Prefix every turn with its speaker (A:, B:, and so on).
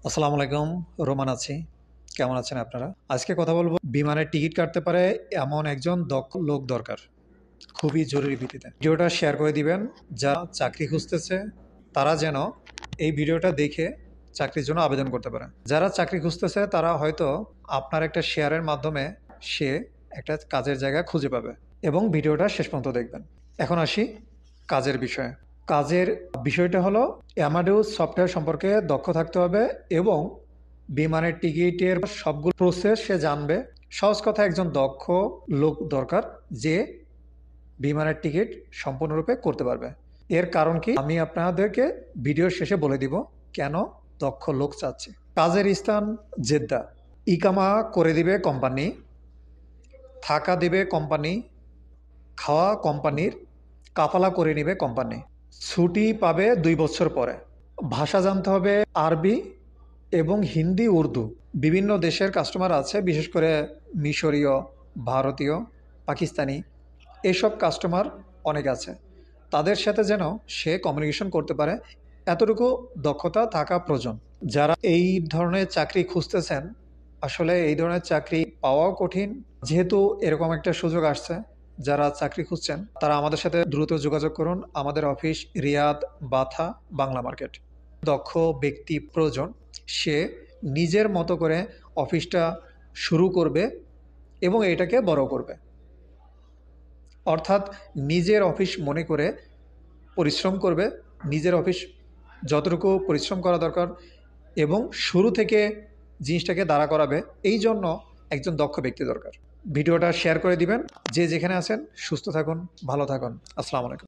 A: আসসালামু আলাইকুম। রোমান আছি। কেমন আছেন আপনারা? আজকে কথা বলব বিমানের টিকিট কাটতে পারে এমন একজন দক্ষ লোক দরকার। খুবই জরুরি ভিত্তিতে। ভিডিওটা শেয়ার করে দিবেন। যারা চাকরি খুঁজতেছে তারা যেন এই ভিডিওটা দেখে চাকরির জন্য আবেদন করতে পারে। যারা চাকরি খুঁজতেছে তারা হয়তো আপনার একটা শেয়ারের মাধ্যমে সে একটা কাজের জায়গা খুঁজে পাবে এবং ভিডিওটা শেষ পর্যন্ত দেখবেন। এখন আসি কাজের বিষয়ে। কাজের বিষয়টা হলো অ্যামাডিউস সফটওয়্যার সম্পর্কে দক্ষ থাকতে হবে এবং বিমানের টিকিটের সবগুলো প্রসেস সে জানবে। সহজ কথা, একজন দক্ষ লোক দরকার যে বিমানের টিকিট সম্পূর্ণরূপে করতে পারবে। এর কারণ কি আমি আপনাদেরকে ভিডিওর শেষে বলে দিব কেন দক্ষ লোক চাচ্ছে। কাজের স্থান জেদ্দা। ইকামা করে দিবে কোম্পানি, থাকা দিবে কোম্পানি, খাওয়া কোম্পানির, কাফালা করে নিবে কোম্পানি। ছুটি পাবে 2 বছর পরে। ভাষা জানতে হবে আরবি এবং হিন্দি, উর্দু। বিভিন্ন দেশের কাস্টমার আছে, বিশেষ করে মিশরীয়, ভারতীয়, পাকিস্তানি, এইসব কাস্টমার অনেক আছে। তাদের সাথে যেন সে কমিউনিকেশন করতে পারে, এতটুকু দক্ষতা থাকা প্রয়োজন। যারা এই ধরনের চাকরি খুঁজতেছেন, আসলে এই ধরনের চাকরি পাওয়াও কঠিন। যেহেতু এরকম একটা সুযোগ আসছে, যারা চাকরি খুঁজছেন তারা আমাদের সাথে দ্রুত যোগাযোগ করুন। আমাদের অফিস রিয়াদ, বাথা, বাংলা মার্কেট। দক্ষ ব্যক্তি প্রয়োজন, সে নিজের মতো করে অফিসটা শুরু করবে এবং এটাকে বড় করবে। অর্থাৎ নিজের অফিস মনে করে পরিশ্রম করবে, নিজের অফিস যতটুকু পরিশ্রম করা দরকার এবং শুরু থেকে জিনিসটাকে দাঁড়া করাবে। এই জন্য একজন দক্ষ ব্যক্তি দরকার। ভিডিওটা শেয়ার করে দিবেন। যে যেখানে আছেন সুস্থ থাকুন, ভালো থাকুন। আসসালামু আলাইকুম।